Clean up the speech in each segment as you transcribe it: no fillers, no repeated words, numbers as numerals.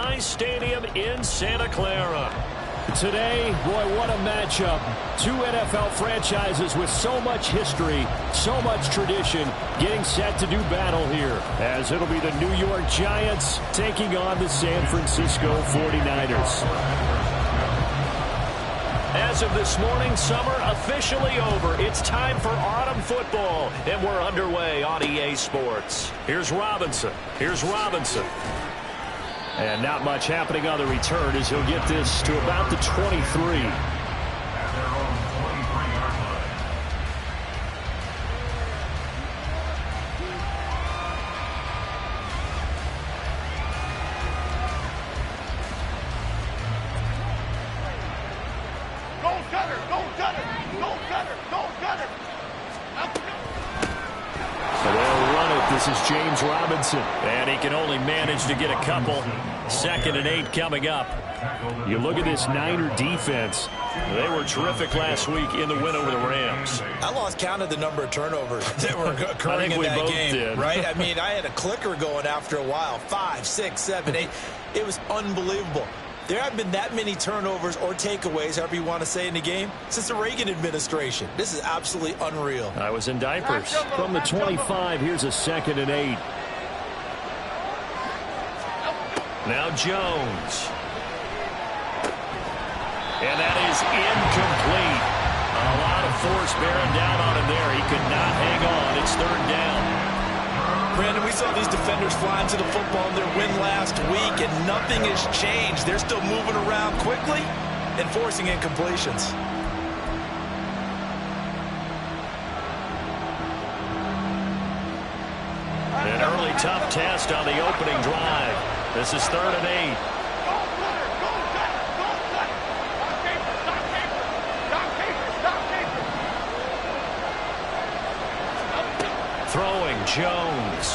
SoFi Stadium in Santa Clara. Today, boy, what a matchup. Two NFL franchises with so much history, so much tradition, getting set to do battle here, as it'll be the New York Giants taking on the San Francisco 49ers. As of this morning, summer officially over. It's time for autumn football, and we're underway on EA Sports. Here's Robinson. And not much happening on the return as he'll get this to about the 23. This is James Robinson, and he can only manage to get a couple. 2nd and 8 coming up. You look at this Niner defense. They were terrific last week in the win over the Rams. I lost count of the number of turnovers that were occurring in that game. Did. Right? I mean, I had a clicker going after a while. 5, 6, 7, 8. It was unbelievable. There haven't been that many turnovers or takeaways, however you want to say, in the game since the Reagan administration. This is absolutely unreal. I was in diapers. From the 25, here's a 2nd and 8. Now Jones. And that is incomplete. A lot of force bearing down on him there. He could not hang on. It's 3rd down. Brandon, we saw these defenders flying to the football in their win last week, and nothing has changed. They're still moving around quickly and forcing incompletions. An early tough test on the opening drive. This is 3rd and 8. Throwing Jones.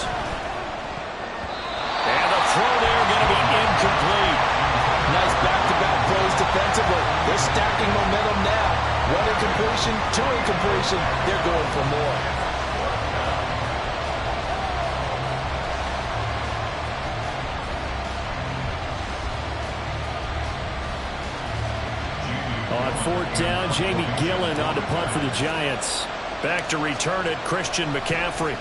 And the throw there going to be incomplete. Nice back-to-back plays defensively. They're stacking momentum now. 1 incompletion, 2 incompletion. They're going for more. On 4th down, Jamie Gillen on to punt for the Giants. Back to return it, Christian McCaffrey.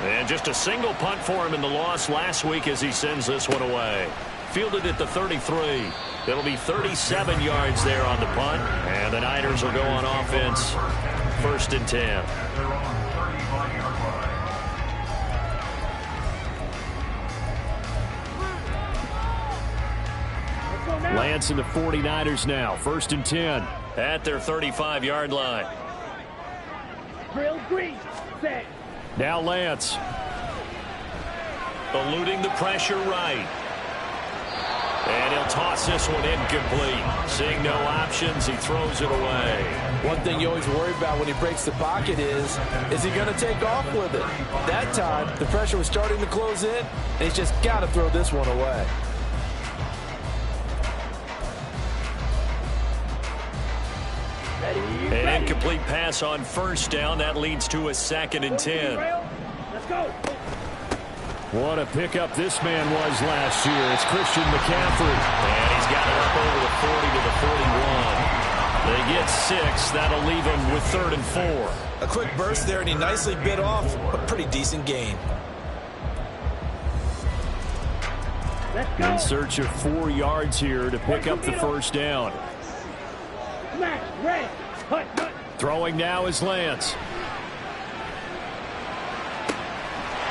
And just a single punt for him in the loss last week as he sends this one away. Fielded at the 33. It'll be 37 yards there on the punt. And the Niners will go on offense. 1st and 10. Lance and the 49ers now. 1st and 10. At their 35-yard line. Now Lance. Eluding the pressure right. And he'll toss this one incomplete. Seeing no options, he throws it away. One thing you always worry about when he breaks the pocket is he going to take off with it? That time, the pressure was starting to close in, and he's just got to throw this one away. An incomplete pass on 1st down. That leads to a 2nd and 10. Let's go. What a pickup this man was last year. It's Christian McCaffrey. And he's got it up over the 40 to the 41. They get 6. That'll leave him with 3rd and 4. A quick burst there, and he nicely bit off a pretty decent gain. Let's go. In search of 4 yards here to pick up the 1st down. Smash, red, hut. Throwing now is Lance.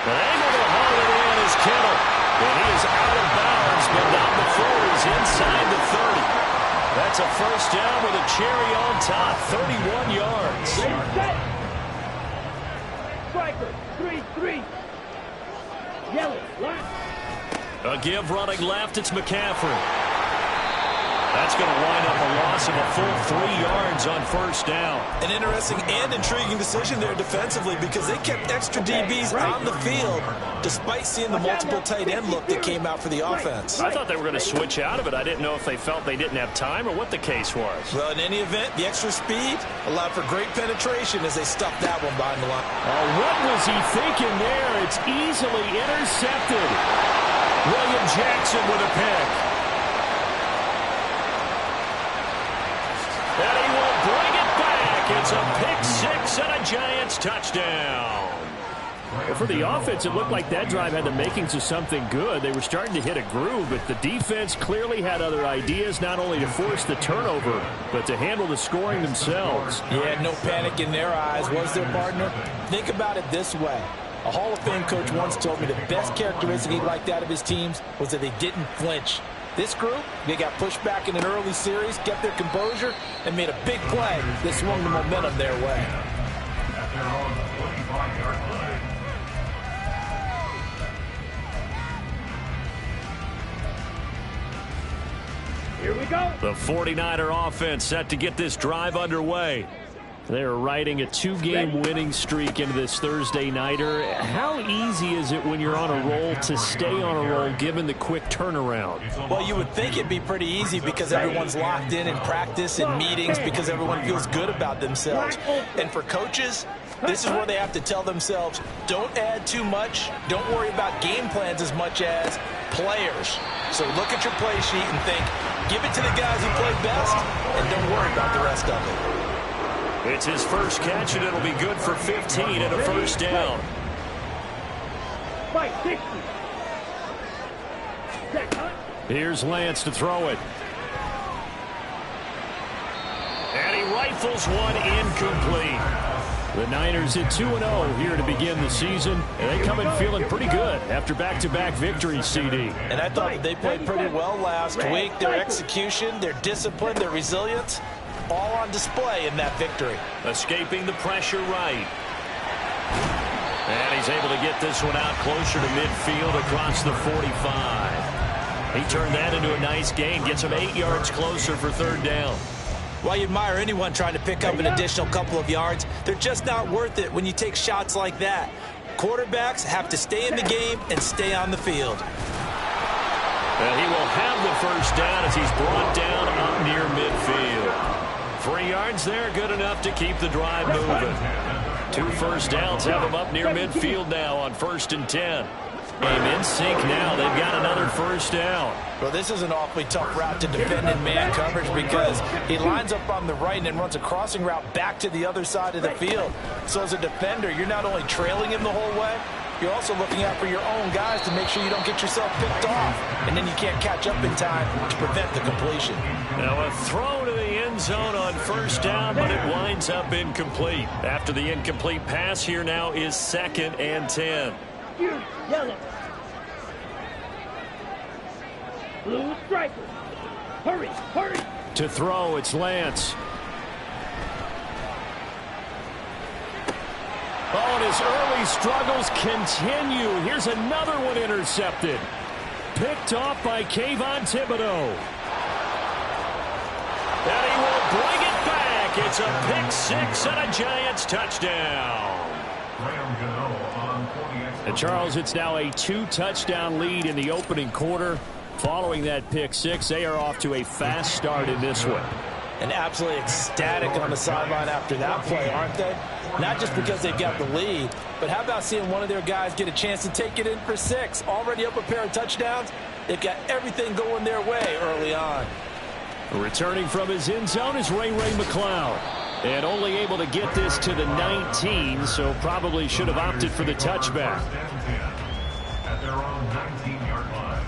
Able to haul it in is Kittle. And he is out of bounds, but not before he's inside the 30. That's a 1st down with a cherry on top. 31 yards. Set. Striker, 3-3. Yellow, line. A give running left. It's McCaffrey. That's going to wind up a loss of a full 3 yards on 1st down. An interesting and intriguing decision there defensively because they kept extra DBs on the field despite seeing the multiple tight end look that came out for the offense. I thought they were going to switch out of it. I didn't know if they felt they didn't have time or what the case was. Well, in any event, the extra speed allowed for great penetration as they stuffed that one behind the line. Oh, what was he thinking there? It's easily intercepted. William Jackson with a pick. 6 and a Giants touchdown. Well, for the offense, it looked like that drive had the makings of something good. They were starting to hit a groove, but the defense clearly had other ideas, not only to force the turnover, but to handle the scoring themselves. Yeah, no panic in their eyes, was there, partner? Think about it this way. A Hall of Fame coach once told me the best characteristic he liked out of his teams was that they didn't flinch. This group, they got pushed back in an early series, kept their composure, and made a big play that swung the momentum their way. Here we go. The 49er offense set to get this drive underway. They're riding a 2-game winning streak into this Thursday nighter. How easy is it when you're on a roll to stay on a roll given the quick turnaround? Well, you would think it'd be pretty easy because everyone's locked in practice and meetings because everyone feels good about themselves. And for coaches, this is where they have to tell themselves, don't add too much. Don't worry about game plans as much as players. So look at your play sheet and think, give it to the guys who played best and don't worry about the rest of it. It's his first catch, and it'll be good for 15 and a first down. Fight 60. Set, huh? Here's Lance to throw it. And he rifles one incomplete. The Niners at 2-0 here to begin the season. And they come in feeling pretty good after back-to-back victories, CD. And I thought they played pretty well last week. Their execution, their discipline, their resilience, all on display in that victory. Escaping the pressure right. And he's able to get this one out closer to midfield across the 45. He turned that into a nice gain. Gets him 8 yards closer for third down. While you admire anyone trying to pick up an additional couple of yards, they're just not worth it when you take shots like that. Quarterbacks have to stay in the game and stay on the field. And he will have the first down as he's brought down up near midfield. 3 yards there, good enough to keep the drive moving. 2 first downs have him up near midfield now on 1st and 10. Game in sync now. They've got another first down. Well, this is an awfully tough route to defend in man coverage because he lines up on the right and then runs a crossing route back to the other side of the field. So as a defender, you're not only trailing him the whole way, you're also looking out for your own guys to make sure you don't get yourself picked off, and then you can't catch up in time to prevent the completion. Now a throw to the end zone on first down, but it winds up incomplete. After the incomplete pass, here now is 2nd and 10. Yellow. Blue striker. Hurry, hurry. To throw, it's Lance. Oh, and his early struggles continue. Here's another one intercepted. Picked off by Kayvon Thibodeau. And he will bring it back. It's a pick 6 and a Giants touchdown. And Charles, it's now a 2-touchdown lead in the opening quarter. Following that pick 6, they are off to a fast start in this one. And absolutely ecstatic on the sideline after that play, aren't they? Not just because they've got the lead, but how about seeing one of their guys get a chance to take it in for 6? Already up a pair of touchdowns. They've got everything going their way early on. Returning from his end zone is Ray McCloud. And only able to get this to the 19, so probably should have opted for the touchback. At their own 19-yard line.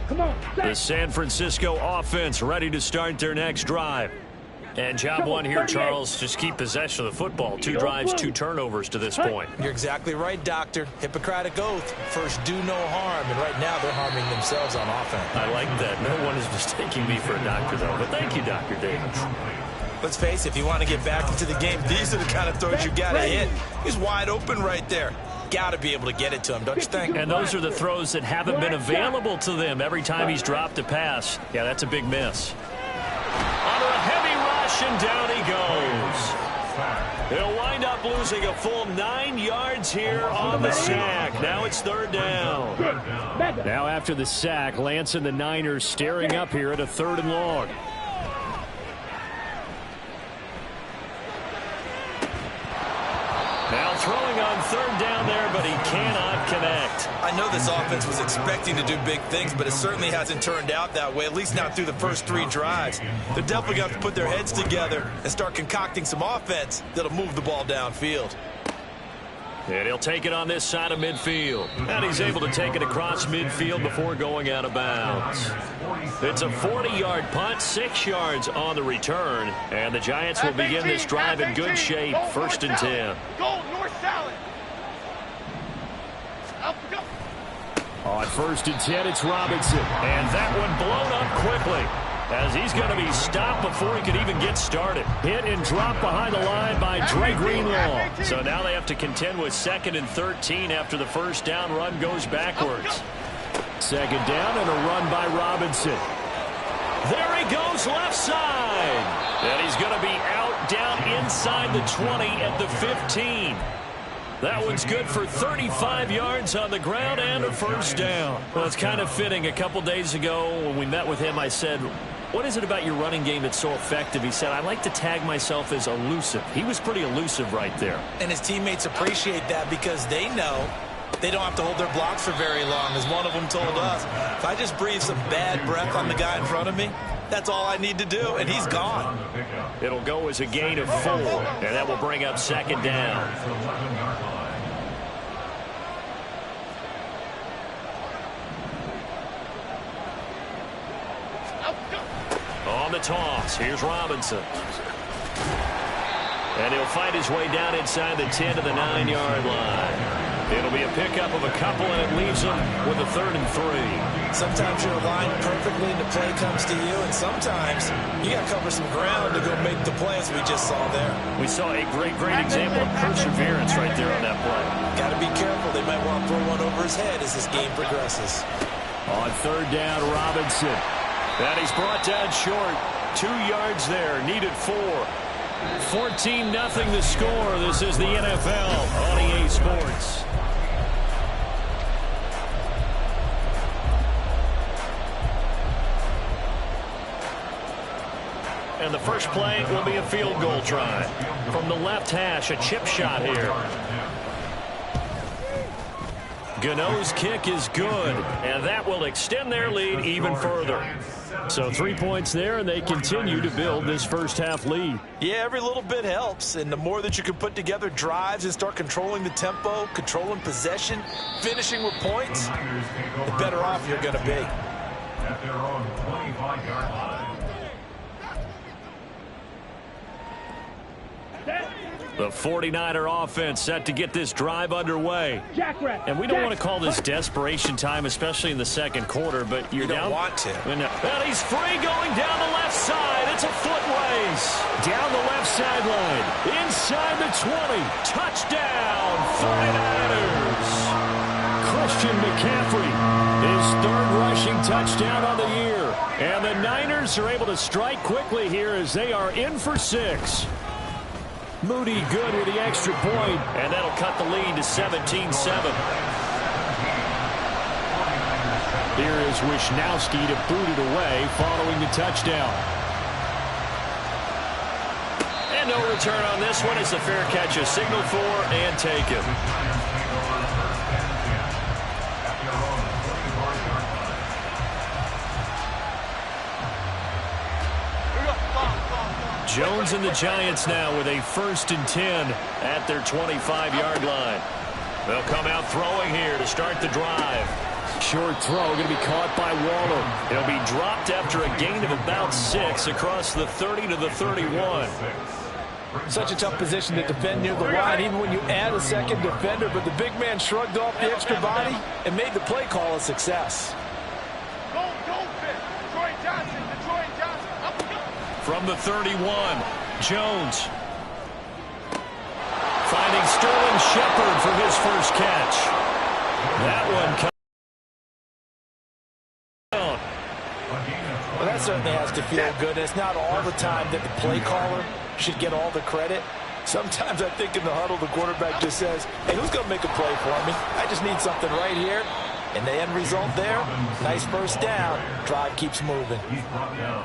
Come on, The San Francisco offense ready to start their next drive. And job one here, Charles, just keep possession of the football. 2 drives, 2 turnovers to this point. You're exactly right, Doctor. Hippocratic oath. First, do no harm. And right now, they're harming themselves on offense. I like that. No one is mistaking me for a doctor, though. But thank you, Dr. Davis. Let's face it, if you want to get back into the game, these are the kind of throws you got to hit. He's wide open right there. Got to be able to get it to him, don't you think? And those are the throws that haven't been available to them every time he's dropped a pass. Yeah, that's a big miss. Under a heavy rush, and down he goes. They'll wind up losing a full 9 yards here on the sack. Now it's 3rd down. Now after the sack, Lance and the Niners staring up here at a 3rd and long. Now throwing on third down there, but he cannot connect. I know this offense was expecting to do big things, but it certainly hasn't turned out that way, at least not through the first 3 drives. They're definitely going to have to put their heads together and start concocting some offense that'll move the ball downfield. And he'll take it on this side of midfield. And he's able to take it across midfield before going out of bounds. It's a 40-yard punt, 6 yards on the return. And the Giants will begin this drive in good shape, 1st and 10. Go north salad. On 1st and 10, it's Robinson. And that one blown up quickly, as he's going to be stopped before he can even get started. Hit and drop behind the line by Dre Greenlaw. So now they have to contend with 2nd and 13 after the first down run goes backwards. 2nd down and a run by Robinson. There he goes left side. And he's going to be out down inside the 20 at the 15. That one's good for 35 yards on the ground and a 1st down. Well, it's kind of fitting. A couple days ago when we met with him, I said, what is it about your running game that's so effective? He said, I like to tag myself as elusive. He was pretty elusive right there. And his teammates appreciate that because they know they don't have to hold their blocks for very long, as one of them told us. If I just breathe some bad breath on the guy in front of me, that's all I need to do, and he's gone. It'll go as a gain of 4, and that will bring up 2nd down. On the toss, here's Robinson. And he'll find his way down inside the 10 to the 9-yard line. It'll be a pickup of a couple, and it leaves them with a 3rd and 3. Sometimes you're aligned perfectly and the play comes to you, and sometimes you got to cover some ground to go make the play, as we just saw there. We saw a great example of perseverance right there on that play. Got to be careful. They might want to throw one over his head as this game progresses. On 3rd down, Robinson. And he's brought down short. 2 yards there. Needed 4. 14-0 the score. This is the NFL on EA Sports. And the first play will be a field goal try. From the left hash, a chip shot here. Gano's kick is good, and that will extend their lead even further. So 3 points there, and they continue to build this first-half lead. Yeah, every little bit helps, and the more that you can put together drives and start controlling the tempo, controlling possession, finishing with points, the better off you're going to be. At their own 25-yard line. The 49er offense set to get this drive underway. And we don't want to call this desperation time, especially in the second quarter, but you're down. You don't want to. And he's free going down the left side. It's a foot race. Down the left sideline. Inside the 20. Touchdown, 49ers. Christian McCaffrey, his 3rd rushing touchdown on the year. And the Niners are able to strike quickly here as they are in for 6. Moody good with the extra point. And that'll cut the lead to 17-7. Here is Wisnowski to boot it away following the touchdown. And no return on this one. It's a fair catch, a signal for and taken. Jones and the Giants now with a 1st and 10 at their 25-yard line. They'll come out throwing here to start the drive. Short throw going to be caught by Waller. It'll be dropped after a gain of about 6 across the 30 to the 31. Such a tough position to defend near the line, even when you add a second defender, but the big man shrugged off the extra body and made the play call a success. From the 31, Jones. Finding Sterling Shepard for his first catch. That one comes down. Well, that certainly has to feel good. It's not all the time that the play caller should get all the credit. Sometimes I think in the huddle, the quarterback just says, hey, who's going to make a play for me? I just need something right here. And the end result there, nice 1st down. Drive keeps moving.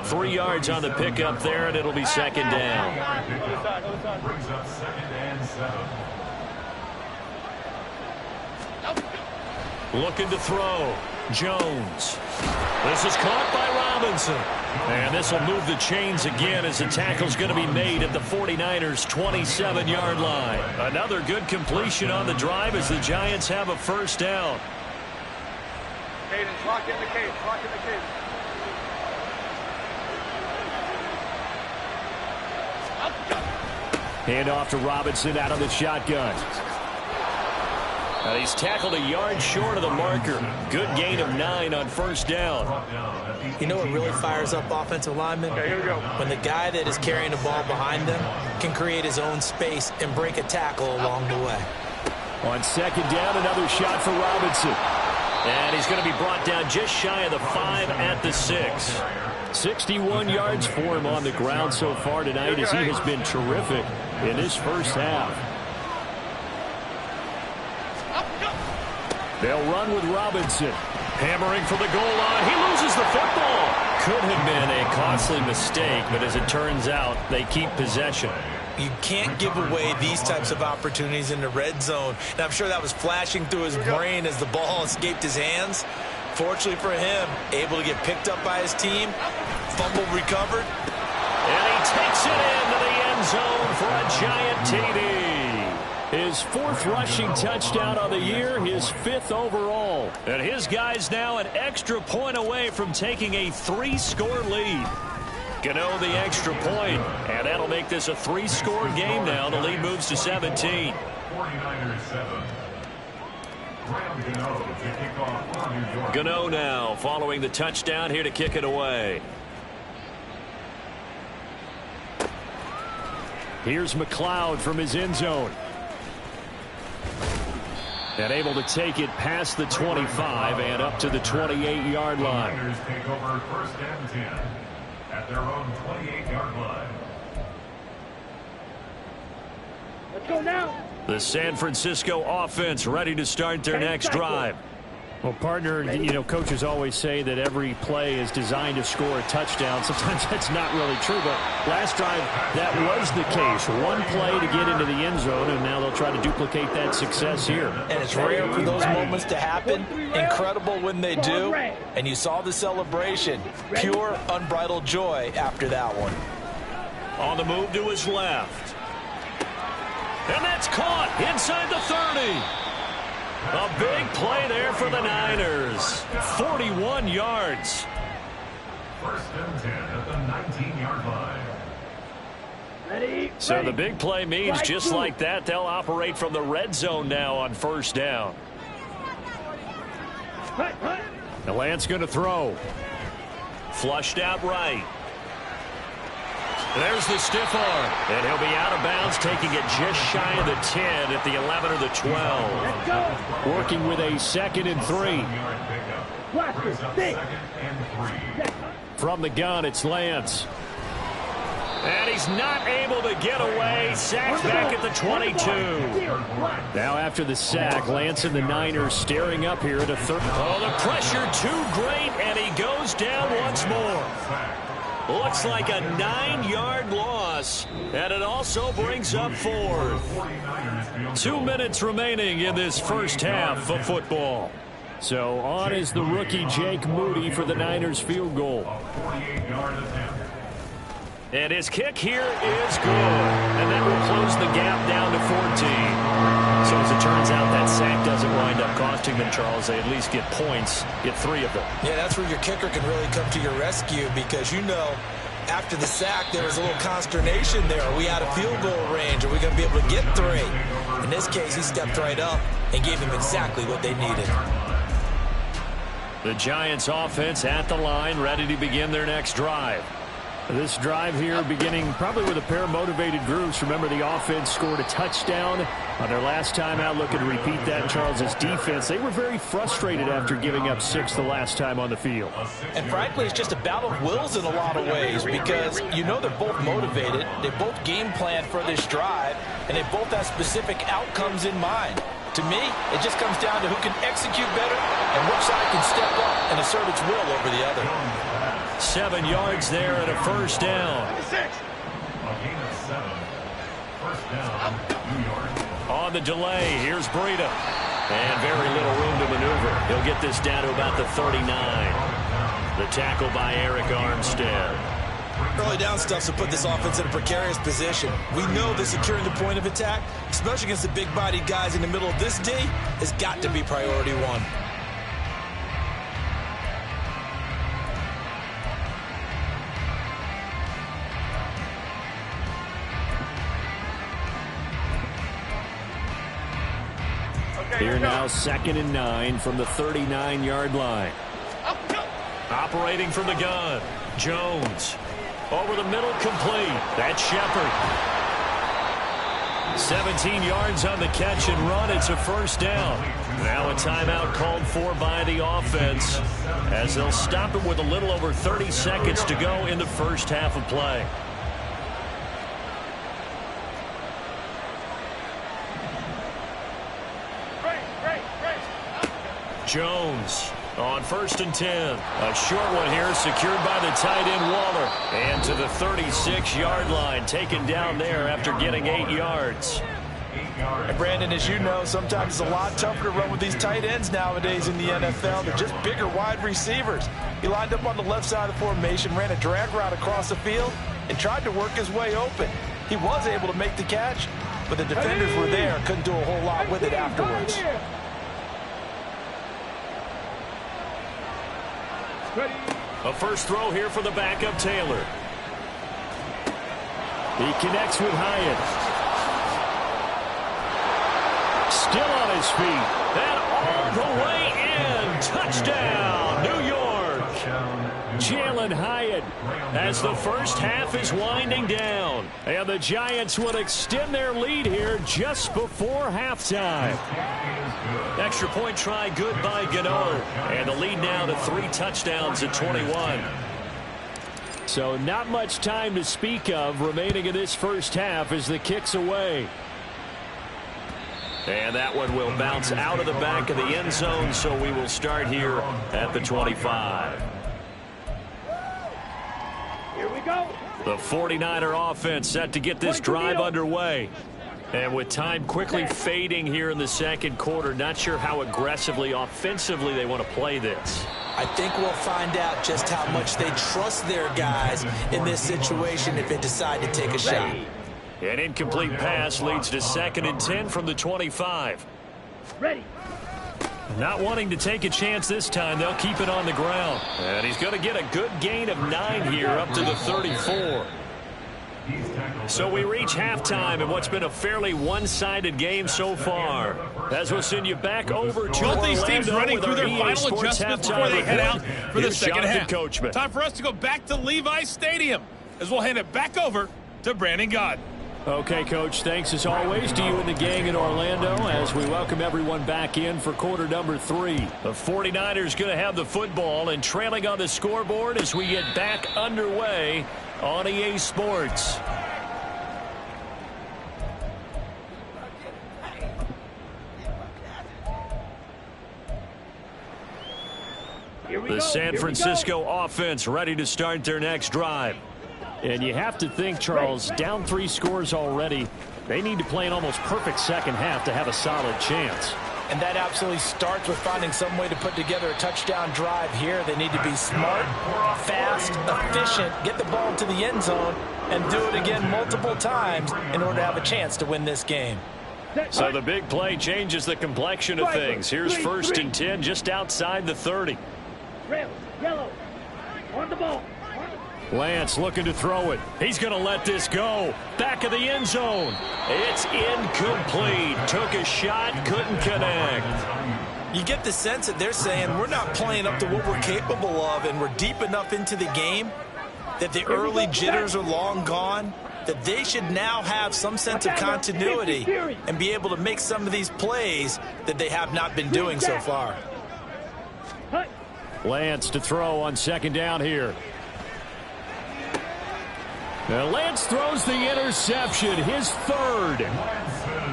3 yards on the pickup there, and it'll be 2nd down. Brings up 2nd and 7. Looking to throw. Jones. This is caught by Robinson. And this will move the chains again as the tackle's going to be made at the 49ers' 27-yard line. Another good completion on the drive as the Giants have a first down. Cadence, lock in the cadence, lock in the cadence. Hand off to Robinson out of the shotgun. He's tackled a yard short of the marker. Good gain of 9 on first down. You know what really fires up offensive linemen? Okay, here we go. When the guy that is carrying the ball behind them can create his own space and break a tackle along the way. On second down, another shot for Robinson. And he's going to be brought down just shy of the 5 at the 6. 61 yards for him on the ground so far tonight as he has been terrific in this first half. They'll run with Robinson. Hammering for the goal line. He loses the football. Could have been a costly mistake, but as it turns out, they keep possession. You can't give away these types of opportunities in the red zone. And I'm sure that was flashing through his brain as the ball escaped his hands. Fortunately for him, able to get picked up by his team, fumble recovered. And he takes it into the end zone for a Giant TD. His 4th rushing touchdown of the year, his 5th overall. And his guys now an extra point away from taking a 3-score lead. Gano the extra point, and that'll make this a 3-score game now. The lead moves to 17. 49ers 7. Gano now following the touchdown here to kick it away. Here's McLeod from his end zone. And able to take it past the 25 and up to the 28-yard line. 49ers take over 1st and 10 at their own 28-yard line. Let's go now. The San Francisco offense ready to start their next drive. Well, partner, you know, coaches always say that every play is designed to score a touchdown. Sometimes that's not really true, but last drive, that was the case. One play to get into the end zone, and now they'll try to duplicate that success here. And it's rare for those moments to happen. Incredible when they do. And you saw the celebration. Pure, unbridled joy after that one. On the move to his left. And that's caught inside the 30. A big play there for the Niners. 41 yards. 1st and 10 at the 19-yard line. Ready. So the big play means just like that, they'll operate from the red zone now on first down. The Lance going to throw. Flushed out right. There's the stiff arm. And he'll be out of bounds, taking it just shy of the 10 at the 11 or the 12. Let's go. Working with a 2nd and 3. Blaster, stick. From the gun, it's Lance. And he's not able to get away. Sacked back at the 22. Now after the sack, Lance and the Niners staring up here at a 3rd. Oh, the pressure too great, and he goes down once more. Looks like a 9-yard loss, and it also brings up 4th. 2 minutes remaining in this first half of football. So on is the rookie Jake Moody for the Niners field goal. And his kick here is good, and that will close the gap down to 14. So as it turns out, that sack doesn't wind up costing them, Charles. They at least get points, get 3 of them. Yeah, that's where your kicker can really come to your rescue because, you know, after the sack, there was a little consternation there. Are we out of field goal range? Are we going to be able to get 3? In this case, he stepped right up and gave them exactly what they needed. The Giants offense at the line, ready to begin their next drive. This drive here beginning probably with a pair of motivated groups. Remember, the offense scored a touchdown on their last time out. Looking to repeat that. Charles's defense, they were very frustrated after giving up 6 the last time on the field. And frankly, it's just a battle of wills in a lot of ways because you know they're both motivated. They both game plan for this drive, and they both have specific outcomes in mind. To me, it just comes down to who can execute better and which side can step up and assert its will over the other. 7 yards there and a first down. A gain of 7. 1st down, New York. On the delay, here's Breida. And very little room to maneuver. He'll get this down to about the 39. The tackle by Eric Armstead. Early down stuff to put this offense in a precarious position. We know that securing the point of attack, especially against the big-bodied guys in the middle of this D, has got to be priority one. Here now, 2nd and 9 from the 39-yard line. Operating from the gun, Jones. Over the middle, complete. That's Shepard. 17 yards on the catch and run. It's a first down. Now a timeout called for by the offense as they'll stop it with a little over 30 seconds to go in the first half of play. Jones on 1st and 10. A short one here secured by the tight end Waller. And to the 36-yard line, taken down there after getting 8 yards. And Brandon, as you know, sometimes it's a lot tougher to run with these tight ends nowadays in the NFL. They're just bigger wide receivers. He lined up on the left side of the formation, ran a drag route across the field, and tried to work his way open. He was able to make the catch, but the defenders were there, couldn't do a whole lot with it afterwards. A first throw here for the backup Taylor. He connects with Hyatt. Still on his feet. And all the way in. Touchdown, New York. Jalen Hyatt as the first half is winding down. And the Giants will extend their lead here just before halftime. Extra point try good by Gano. And the lead now to 3 touchdowns at 21. So not much time to speak of remaining in this first half as the kick's away. And that one will bounce out of the back of the end zone, so we will start here at the 25. Here we go. The 49er offense set to get this drive underway. And with time quickly fading here in the second quarter, not sure how aggressively, offensively they want to play this. I think we'll find out just how much they trust their guys in this situation if they decide to take a shot. An incomplete pass leads to 2nd and 10 from the 25. Ready. Not wanting to take a chance this time, they'll keep it on the ground. And he's going to get a good gain of 9 here up to the 34. So we reach halftime in what's been a fairly one-sided game so far. As we'll send you back over to both these teams running through their final Sports adjustments before they head out for the second half. Coachman. Time for us to go back to Levi's Stadium as we'll hand it back over to Brandon Gaudin. Okay, Coach, thanks as always to you and the gang in Orlando as we welcome everyone back in for quarter number 3. The 49ers going to have the football and trailing on the scoreboard as we get back underway on EA Sports. The San Francisco offense ready to start their next drive. And you have to think, Charles, down 3 scores already. They need to play an almost perfect second half to have a solid chance. And that absolutely starts with finding some way to put together a touchdown drive here. They need to be smart, fast, efficient, get the ball to the end zone, and do it again multiple times in order to have a chance to win this game. So the big play changes the complexion of things. Here's 1st and 10 just outside the 30. Red, yellow, on the ball. Lance looking to throw it. He's going to let this go. Back of the end zone. It's incomplete. Took a shot, couldn't connect. You get the sense that they're saying we're not playing up to what we're capable of, and we're deep enough into the game that the early jitters are long gone, that they should now have some sense of continuity and be able to make some of these plays that they have not been doing so far. Lance to throw on 2nd down here. Now Lance throws the interception, his 3rd.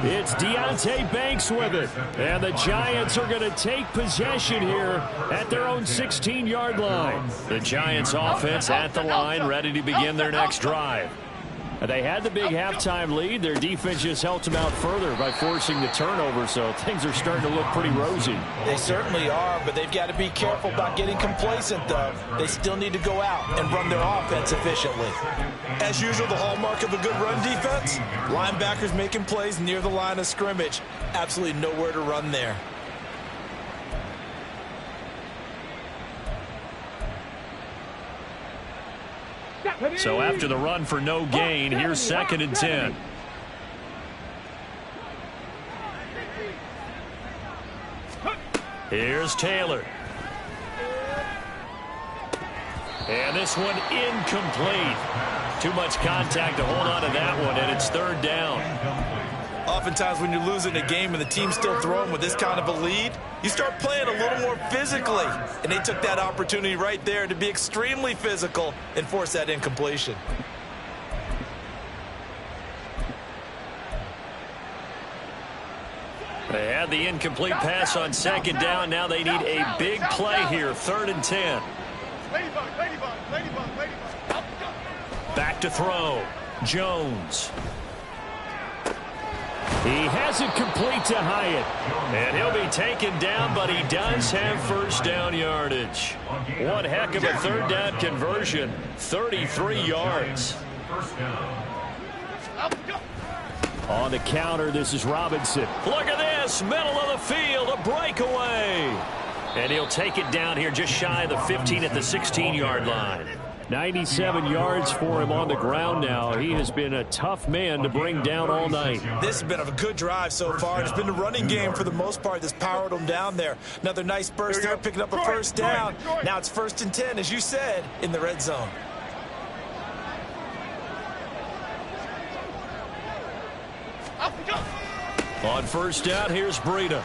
It's Deonte Banks with it. And the Giants are going to take possession here at their own 16-yard line. The Giants offense at the line, ready to begin their next drive. They had the big halftime lead. Their defense just helped them out further by forcing the turnover, so things are starting to look pretty rosy. They certainly are, but they've got to be careful about getting complacent, though. They still need to go out and run their offense efficiently. As usual, the hallmark of a good run defense, linebackers making plays near the line of scrimmage. Absolutely nowhere to run there. So after the run for no gain, here's 2nd and 10. Here's Taylor. And this one incomplete. Too much contact to hold on to that one, and it's 3rd down. Oftentimes when you're losing a game and the team's still throwing with this kind of a lead, you start playing a little more physically. And they took that opportunity right there to be extremely physical and force that incompletion. They had the incomplete pass on 2nd down. Now they need a big play here, 3rd and 10. Back to throw. Jones. He has it complete to Hyatt. And he'll be taken down, but he does have 1st down yardage. One heck of a 3rd down conversion. 33 yards. On the counter, this is Robinson. Look at this, middle of the field, a breakaway. And he'll take it down here just shy of the 15 at the 16-yard line. 97 yards for him on the ground now. He has been a tough man to bring down all night. This has been a good drive so far. It's been the running game for the most part that's powered him down there. Another nice burst there, picking up a 1st down. Now it's 1st and 10, as you said, in the red zone. On 1st down, here's Breida.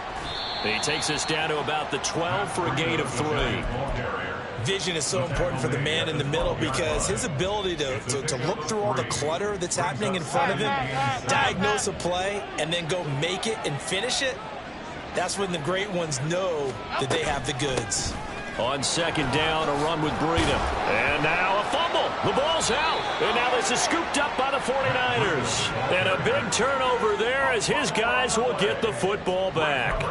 He takes us down to about the 12 for a gain of 3. Vision is so important for the man in the middle because his ability to look through all the clutter that's happening in front of him, diagnose a play, and then go make it and finish it, that's when the great ones know that they have the goods. On 2nd down, a run with Breida. And now a fumble. The ball's out. And now this is scooped up by the 49ers. And a big turnover there as his guys will get the football back.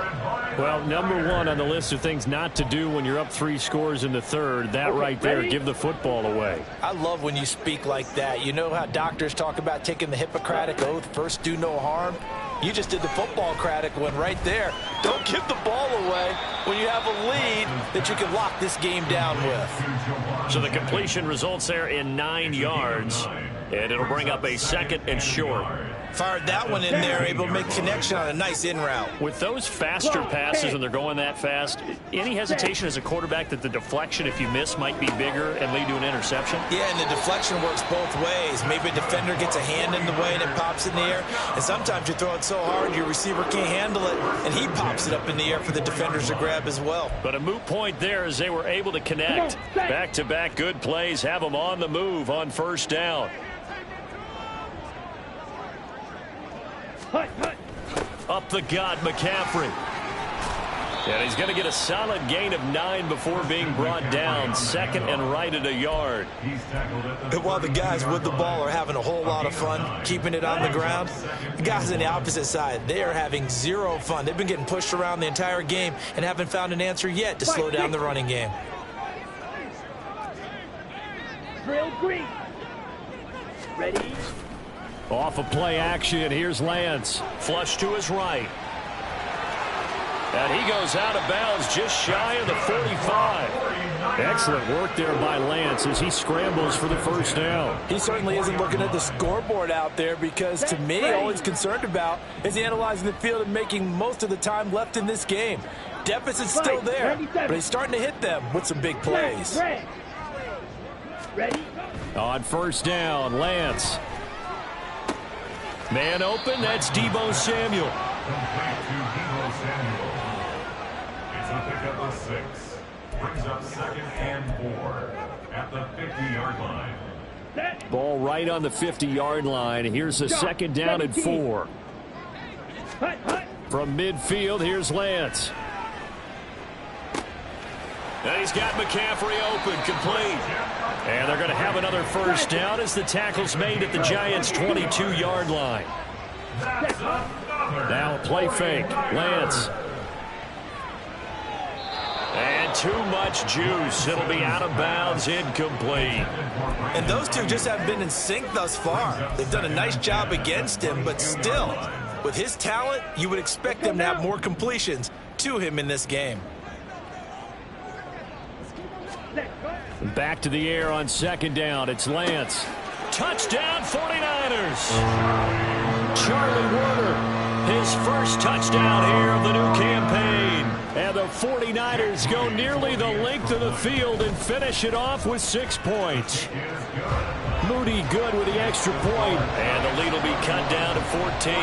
Well, number 1 on the list of things not to do when you're up 3 scores in the 3rd. That right there, give the football away. I love when you speak like that. You know how doctors talk about taking the Hippocratic Oath, first do no harm? You just did the football-cratic one right there. Don't give the ball away when you have a lead that you can lock this game down with. So the completion results there in 9 yards, and it'll bring up a 2nd and short. Fired that one in there, able to make connection on a nice in route. With those faster passes and they're going that fast, any hesitation as a quarterback that the deflection, if you miss, might be bigger and lead to an interception? Yeah, and the deflection works both ways. Maybe a defender gets a hand in the way and it pops in the air. And sometimes you throw it so hard your receiver can't handle it, and he pops it up in the air for the defenders to grab as well. But a moot point there as they were able to connect. Back-to-back good plays have them on the move on 1st down. Up the gut, McCaffrey. And he's going to get a solid gain of 9 before being brought down. 2nd and right at a yard. And while the guys with the ball are having a whole lot of fun keeping it on the ground, the guys on the opposite side, they are having 0 fun. They've been getting pushed around the entire game and haven't found an answer yet to slow down the running game. Drill green. Ready? Off of play action, here's Lance. Flush to his right. And he goes out of bounds just shy of the 45. Excellent work there by Lance as he scrambles for the 1st down. He certainly isn't looking at the scoreboard out there because, to me, all he's concerned about is analyzing the field and making most of the time left in this game. Deficit's still there, but he's starting to hit them with some big plays. Ready? On 1st down, Lance. Man open, that's Deebo Samuel. It's a pickup of 6. Brings up 2nd and 4 at the 50-yard line. Ball right on the 50-yard line. Here's a 2nd down and 4. From midfield, here's Lance. And he's got McCaffrey open, complete. And they're going to have another first down as the tackle's made at the Giants' 22-yard line. Now a play fake. Lance. And too much juice. It'll be out of bounds, incomplete. And those two just haven't been in sync thus far. They've done a nice job against him, but still, with his talent, you would expect them to have more completions to him in this game. Back to the air on second down. It's Lance. Touchdown, 49ers. Charlie Warner, his first touchdown here of the new campaign. And the 49ers go nearly the length of the field and finish it off with 6 points. Moody good with the extra point. And the lead will be cut down to 14.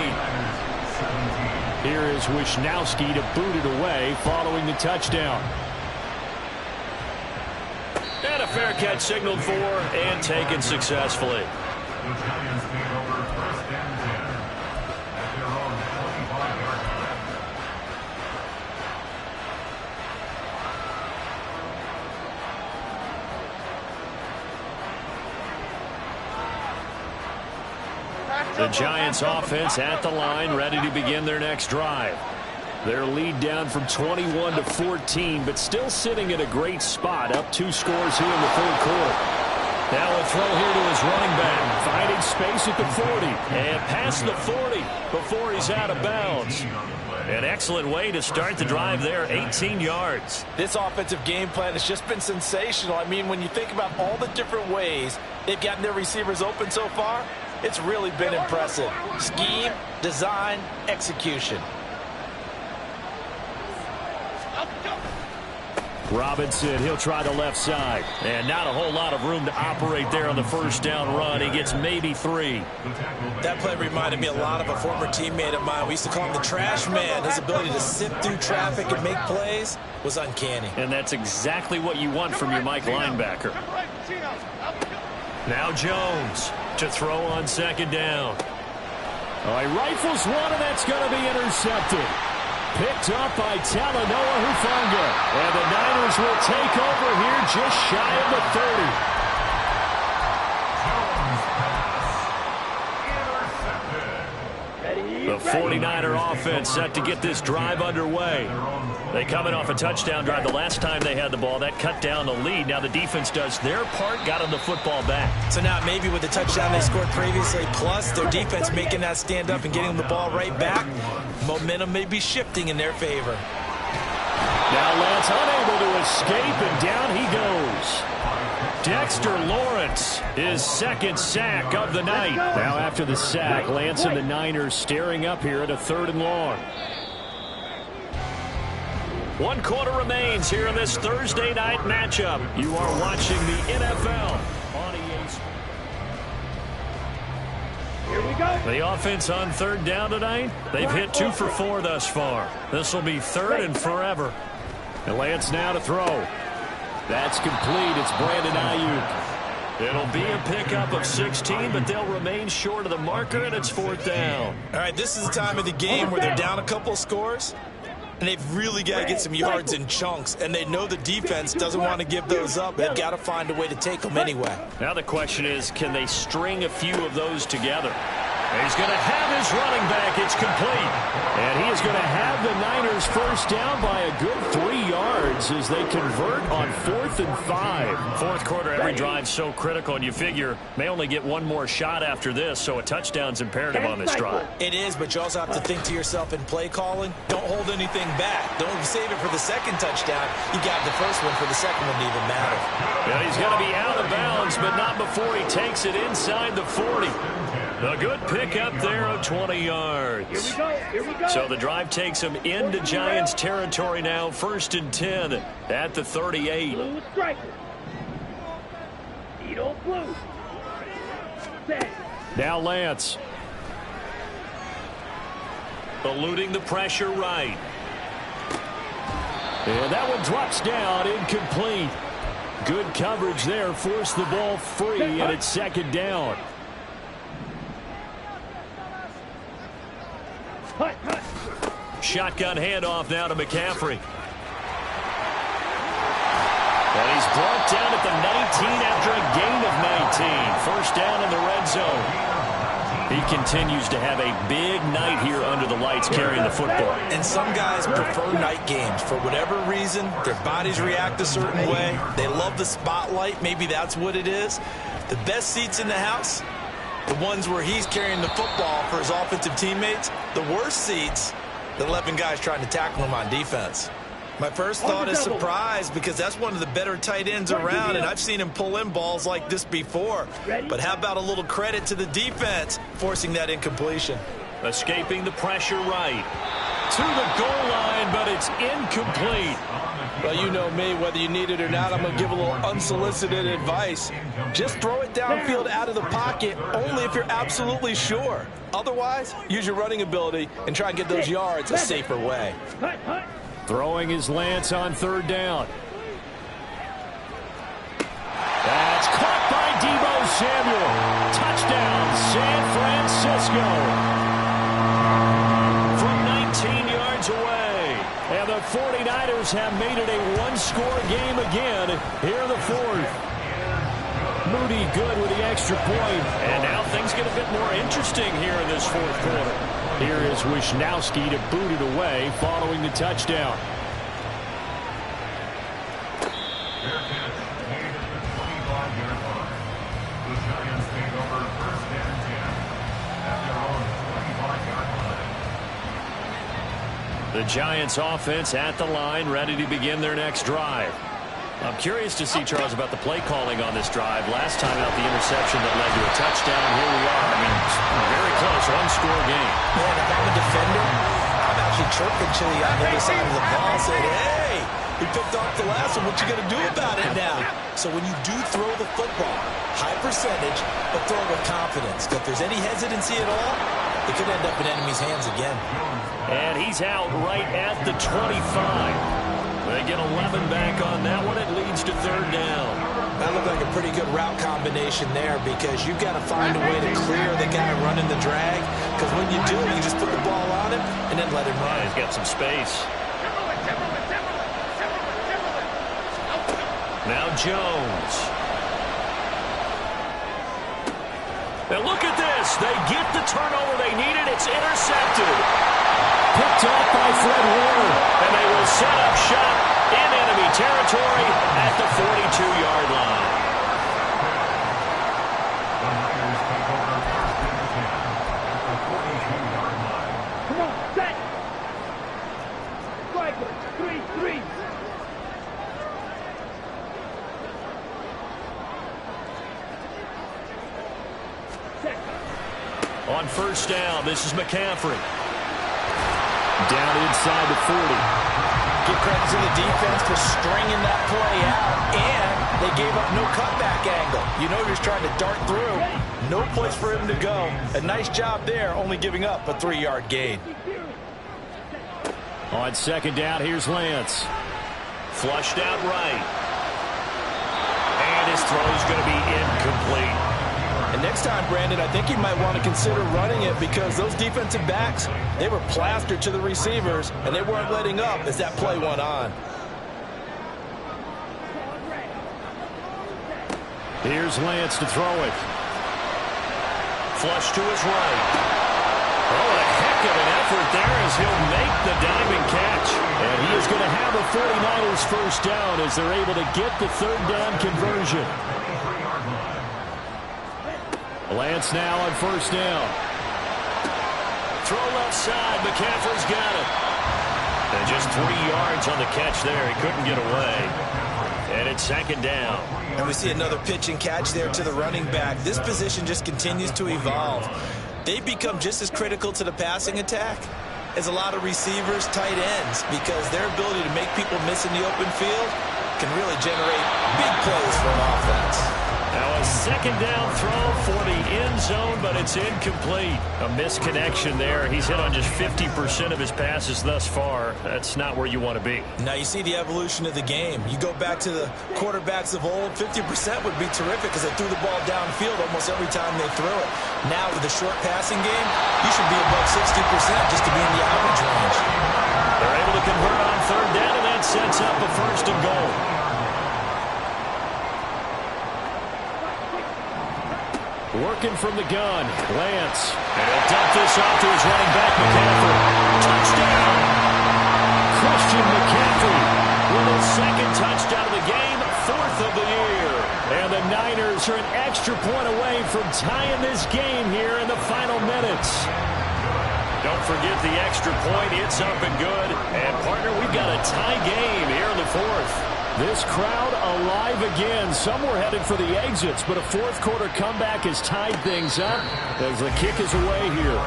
Here is Wisnowski to boot it away following the touchdown. And a fair catch signaled for and taken successfully. The Giants take over first and 10 at their own 25-yard line. The Giants offense at the line, ready to begin their next drive. Their lead down from 21 to 14, but still sitting at a great spot, up 2 scores here in the third quarter. Now a throw here to his running back, finding space at the 40. and past the 40 before he's out of bounds. An excellent way to start the drive there, 18 yards. This offensive game plan has just been sensational. I mean, when you think about all the different ways they've gotten their receivers open so far, it's really been impressive. Scheme, design, execution. Robinson, he'll try the left side. And not a whole lot of room to operate there on the first down run. He gets maybe 3. That play reminded me a lot of a former teammate of mine. We used to call him the trash man. His ability to sift through traffic and make plays was uncanny. And that's exactly what you want from your Mike linebacker. Now Jones to throw on second down. All right, rifles one, and that's going to be intercepted. Picked up by Talanoa Hufanga. And the Niners will take over here just shy of the 30. The 49er offense set to get this drive underway. They coming off a touchdown drive the last time they had the ball. That cut down the lead. Now the defense does their part, got them the football back. So now maybe with the touchdown they scored previously, plus their defense making that stand up and getting the ball right back, momentum may be shifting in their favor. Now Lance unable to escape, and down he goes. Dexter Lawrence, his second sack of the night. Now after the sack, Lance and the Niners staring up here at a 3rd and long. 1 quarter remains here in this Thursday night matchup. You are watching the NFL on EA Sports. Here we go. The offense on 3rd down tonight, they've hit 2 for 4 thus far. This will be 3rd and forever. And Lance now to throw. That's complete. It's Brandon Ayuk. It'll be a pickup of 16, but they'll remain short of the marker, and it's 4th down. All right, this is the time of the game where they're down a couple of scores, and they've really got to get some yards in chunks, and they know the defense doesn't want to give those up. They've got to find a way to take them anyway. Now the question is, can they string a few of those together? He's going to have his running back. It's complete. And he is going to have the Niners first down by a good 3 yards as they convert on 4th and 5. Fourth quarter, every drive's so critical, and you figure may only get one more shot after this, so a touchdown's imperative on this drive. It is, but you also have to think to yourself in play calling, don't hold anything back. Don't save it for the second touchdown. You got the first one for the second one to even matter. Yeah, he's going to be out of bounds, but not before he takes it inside the 40. A good pickup there of 20 yards. Here we go. So the drive takes him into Giants territory now, 1st and 10 at the 38. Blue striker. Edo blue. Set. Now Lance. Eluding the pressure right. And that one drops down, incomplete. Good coverage there, forced the ball free, and it's 2nd down. Shotgun handoff now to McCaffrey. brought down at the 19 after a gain of 19. First down in the red zone. He continues to have a big night here under the lights carrying the football. And some guys prefer night games. For whatever reason, their bodies react a certain way. They love the spotlight. Maybe that's what it is. The best seats in the house, the ones where he's carrying the football for his offensive teammates. The worst seats, the 11 guys trying to tackle him on defense. My first thought is surprise, because that's one of the better tight ends around, and I've seen him pull in balls like this before. But how about a little credit to the defense forcing that incompletion? Escaping the pressure right. To the goal line, but it's incomplete. Well, you know me, whether you need it or not, I'm going to give a little unsolicited advice. Just throw it downfield out of the pocket, only if you're absolutely sure. Otherwise, use your running ability and try and get those yards a safer way. Throwing his Lance on third down. That's caught by Deebo Samuel. Touchdown, San Francisco. From 19 yards away. And the 49ers have made it a one-score game again here in the fourth. Moody good with the extra point. And now things get a bit more interesting here in this fourth quarter. Here is Wisnowski to boot it away following the touchdown. Their catch made at the 25-yard line. The Giants take over first and 10 at their own 25-yard line. The Giants offense at the line, ready to begin their next drive. I'm curious to see, Charles, about the play calling on this drive. Last time out, the interception that led to a touchdown. Here we are. I mean, very close, one-score game. Man, if I'm a defender, I'm actually chirping Chili on the other side of the ball, saying, hey, we picked off the last one. What you going to do about it now? So when you do throw the football, high percentage, but throw it with confidence. If there's any hesitancy at all, it could end up in enemy's hands again. And he's out right at the 25. They get 11 back on that one. It leads to third down. That looked like a pretty good route combination there, because you've got to find a way to clear the guy running the drag. Because when you do, you just put the ball on him and then let him run. He's got some space. Now Jones. Now look at this. They get the turnover they needed. It's intercepted. Picked off by Fred Warner. And they will set up shop in enemy territory at the 42-yard line. The Niners take over first and 10 at the 42-yard line. Come on, set. Strikers, 3-3. Set. On first down, this is McCaffrey. Down inside the 40. Give credit to the defense for stringing that play out, and they gave up no cutback angle. You know he was trying to dart through. No place for him to go. A nice job there, only giving up a 3-yard gain. On second down, here's Lance. Flushed out right. And his throw is going to be incomplete. And next time, Brandon, I think you might want to consider running it, because those defensive backs, they were plastered to the receivers, and they weren't letting up as that play went on. Here's Lance to throw it. Flush to his right. Oh, a heck of an effort there as he'll make the diving catch. And he is going to have a 49ers first down as they're able to get the third down conversion. Lance now on first down. Throw left side. McCaffrey's got it. And just 3 yards on the catch there. He couldn't get away. And it's second down. And we see another pitch and catch there to the running back. This position just continues to evolve. They've become just as critical to the passing attack as a lot of receivers, tight ends, because their ability to make people miss in the open field can really generate big plays for an offense. Now a second down throw for the end zone, but it's incomplete. A misconnection there. He's hit on just 50% of his passes thus far. That's not where you want to be. Now you see the evolution of the game. You go back to the quarterbacks of old, 50% would be terrific because they threw the ball downfield almost every time they threw it. Now with the short passing game, you should be above 60% just to be in the average range. They're able to convert on third down, and that sets up a first and goal. Working from the gun, Lance. And he'll dump this off to his running back, McCaffrey. Touchdown! Christian McCaffrey With his second touchdown of the game, 4th of the year. And the Niners are an extra point away from tying this game here in the final minutes. Don't forget the extra point. It's up and good. And, partner, we've got a tie game here in the 4th. This crowd alive again. Some were headed for the exits, but a fourth quarter comeback has tied things up as the kick is away here.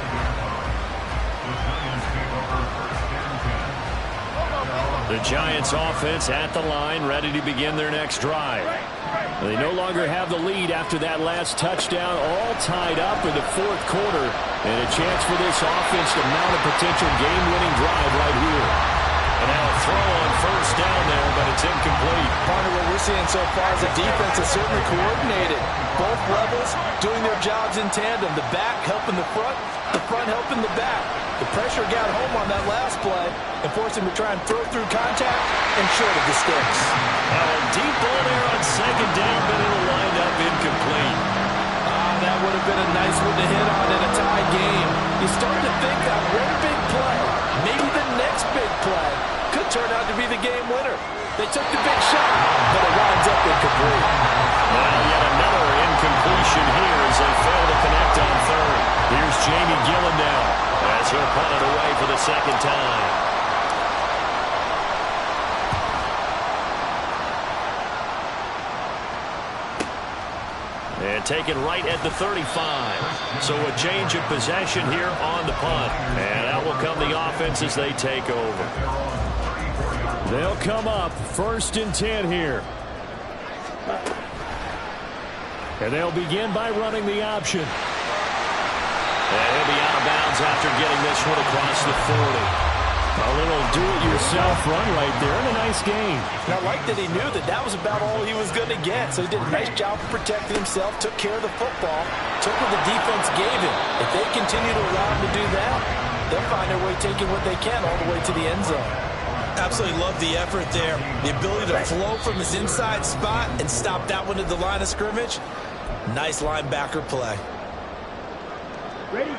The Giants offense at the line, ready to begin their next drive. They no longer have the lead after that last touchdown, all tied up in the fourth quarter, and a chance for this offense to mount a potential game-winning drive right here. And now a throw on first down there, but it's incomplete. Part of what we're seeing so far is the defense is certainly coordinated. Both levels doing their jobs in tandem. The back helping the front helping the back. The pressure got home on that last play and forced him to try and throw through contact and short of the sticks. Now a deep ball there on second down, but it'll wind up incomplete. That would have been a nice one to hit on in a tie game. You start to think that one big play, maybe the next big play, could turn out to be the game winner. They took the big shot, but it winds up incomplete. Now yet another incompletion here as they fail to connect on third. Here's Jamie Gillen now as he'll punt it away for the second time. And taken right at the 35. So a change of possession here on the punt. And out will come the offense as they take over. They'll come up 1st and 10 here. And they'll begin by running the option. And he'll be out of bounds after getting this one across the 40. A little do-it-yourself run right there and a nice gain. And I like that he knew that that was about all he was going to get. So he did a nice job of protecting himself, took care of the football, took what the defense gave him. If they continue to allow him to do that, they'll find their way taking what they can all the way to the end zone. Absolutely love the effort there. The ability to flow from his inside spot and stop that one at the line of scrimmage. Nice linebacker play.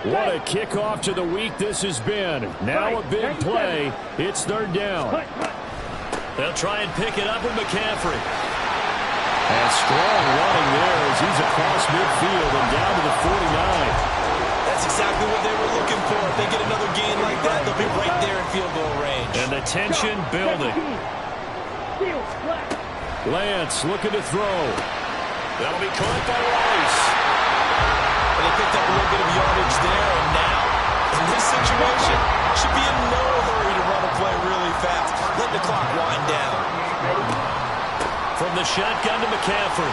What a kickoff to the week this has been. Now a big play. It's 3rd down. They'll try and pick it up with McCaffrey. And strong running there as he's across midfield and down to the 49. That's exactly what they were looking for. If they get another gain like that, they'll be right there in field goal range. And the tension building. Lance looking to throw. That'll be caught by Rice. And they picked up a little bit of yardage there, and now, in this situation, should be in no hurry to run a play really fast. Let the clock wind down. From the shotgun to McCaffrey.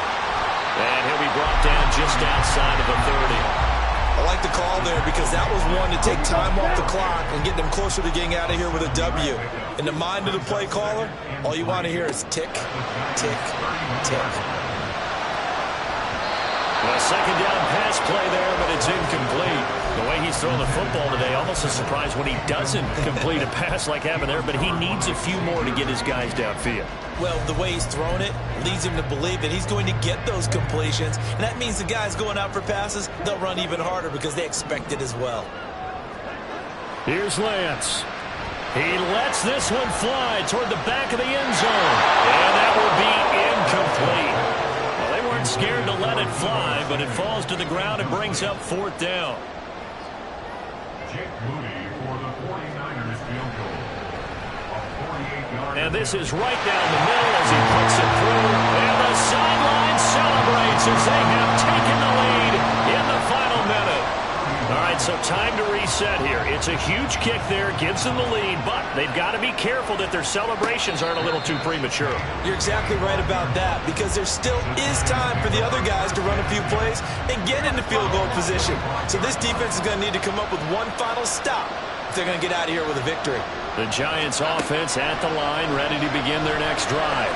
And he'll be brought down just outside of the 30. I like the call there because that was one to take time off the clock and get them closer to getting out of here with a W. In the mind of the play caller, all you want to hear is tick, tick, tick. A second down pass play there, but it's incomplete. The way he's throwing the football today, almost a surprise when he doesn't complete a pass like happened there, but he needs a few more to get his guys downfield. Well, the way he's thrown it leads him to believe that he's going to get those completions, and that means the guys going out for passes, they'll run even harder because they expect it as well. Here's Lance. He lets this one fly toward the back of the end zone. And that will be incomplete. Scared to let it fly, but it falls to the ground and brings up 4th down. Jake Moody for the 49ers field goal. A 48-yard. And this is right down the middle as he puts it through. And the sideline celebrates as they have taken the lead in the final minute. All right, so time to reset here. It's a huge kick there, gives them the lead, but they've got to be careful that their celebrations aren't a little too premature. You're exactly right about that because there still is time for the other guys to run a few plays and get into field goal position. So this defense is going to need to come up with one final stop if they're going to get out of here with a victory. The Giants offense at the line, ready to begin their next drive.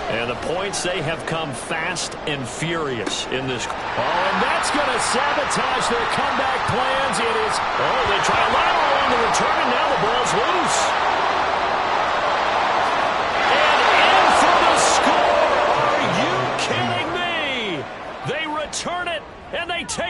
And the points, they have come fast and furious in this. Oh, and that's going to sabotage their comeback plans. It is. Oh, they try a lateral on the return, and now the ball's loose. And in for the score. Are you kidding me? They return it, and they take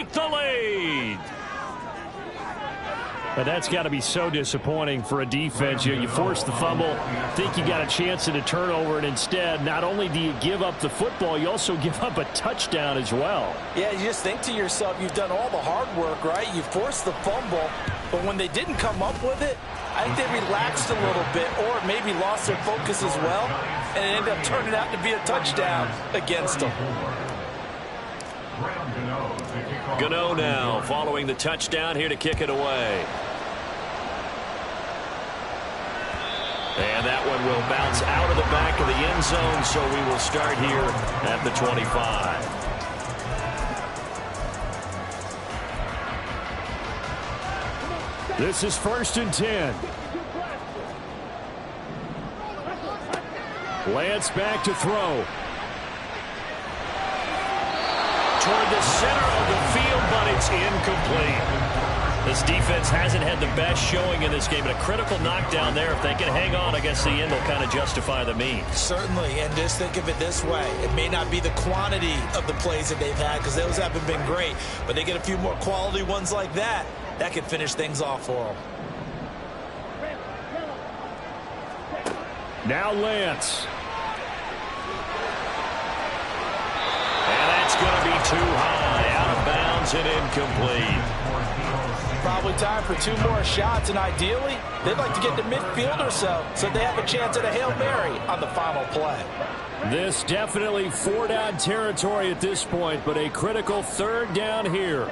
But that's got to be so disappointing for a defense. You force the fumble, think you got a chance at a turnover, and instead, not only do you give up the football, you also give up a touchdown as well. Yeah, you just think to yourself, you've done all the hard work, right? You forced the fumble, but when they didn't come up with it, I think they relaxed a little bit or maybe lost their focus as well, and it ended up turning out to be a touchdown against them. Gano now following the touchdown here to kick it away. And that one will bounce out of the back of the end zone, so we will start here at the 25. This is 1st and 10. Lance back to throw. Toward the center of the field, but it's incomplete. This defense hasn't had the best showing in this game, but a critical knockdown there. If they can hang on, I guess the end will kind of justify the means. Certainly, and just think of it this way. It may not be the quantity of the plays that they've had because those haven't been great, but they get a few more quality ones like that. That could finish things off for them. Now Lance. And that's going to be too high, out of bounds and incomplete. Probably time for 2 more shots, and ideally, they'd like to get to midfield or so they have a chance at a Hail Mary on the final play. This definitely 4-down territory at this point, but a critical 3rd down here.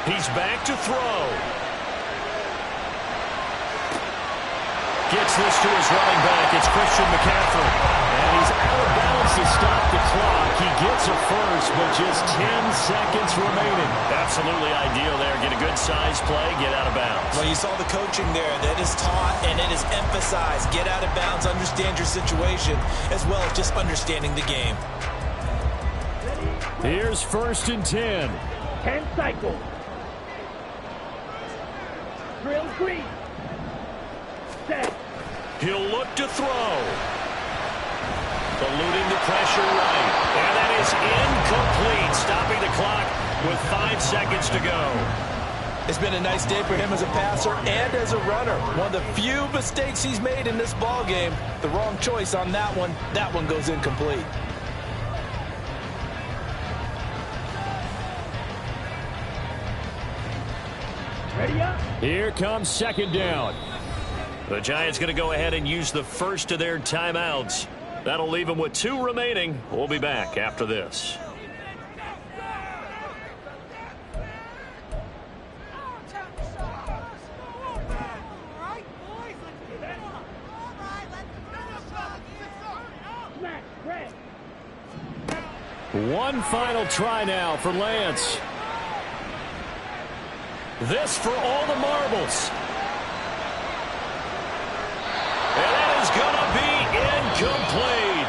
He's back to throw. Gets this to his running back. It's Christian McCaffrey. And he's out of bounds to stop the clock. He gets a first, but just 10 seconds remaining. Absolutely ideal there. Get a good size play, get out of bounds. Well, you saw the coaching there. That is taught and it is emphasized. Get out of bounds, understand your situation, as well as just understanding the game. Here's 1st and 10. 10 cycles. Drill green. Set. He'll look to throw. Eluding the pressure right. And that is incomplete. Stopping the clock with 5 seconds to go. It's been a nice day for him as a passer and as a runner. One of the few mistakes he's made in this ball game. The wrong choice on that one. That one goes incomplete. Ready up. Here comes 2nd down. The Giants going to go ahead and use the first of their timeouts. That'll leave them with 2 remaining. We'll be back after this. One final try now for Lance. This for all the marbles. And that is going to be incomplete.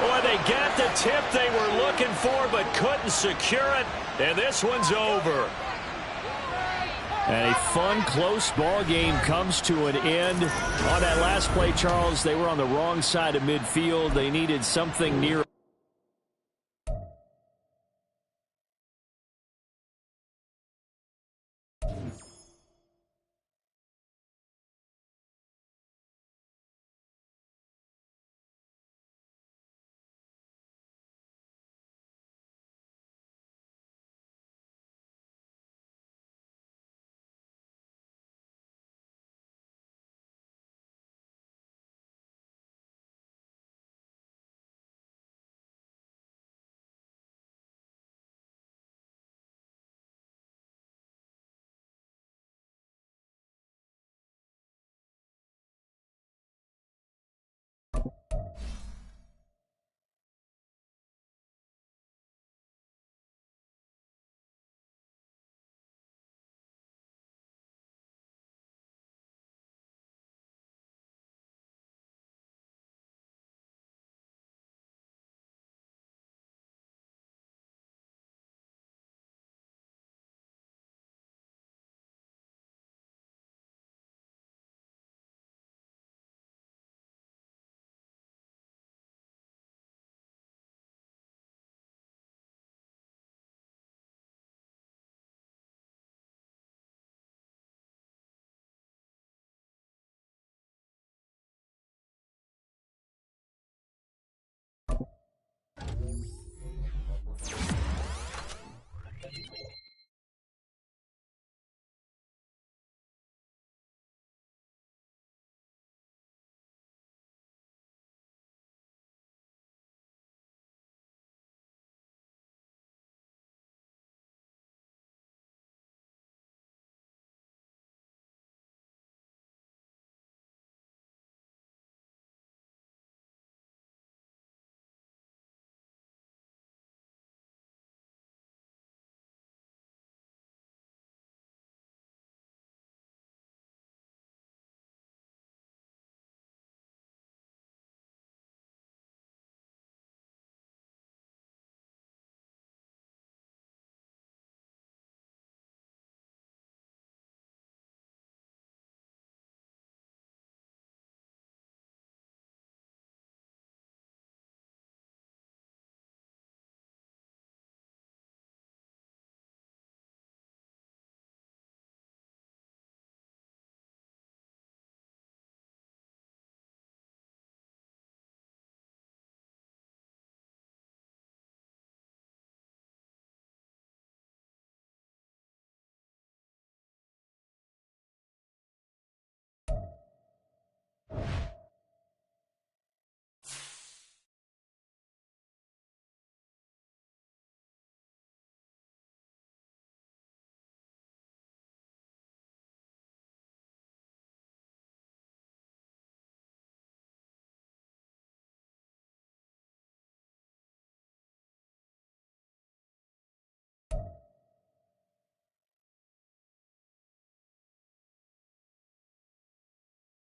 Boy, they got the tip they were looking for but couldn't secure it. And this one's over. And a fun, close ball game comes to an end. On that last play, Charles, they were on the wrong side of midfield. They needed something near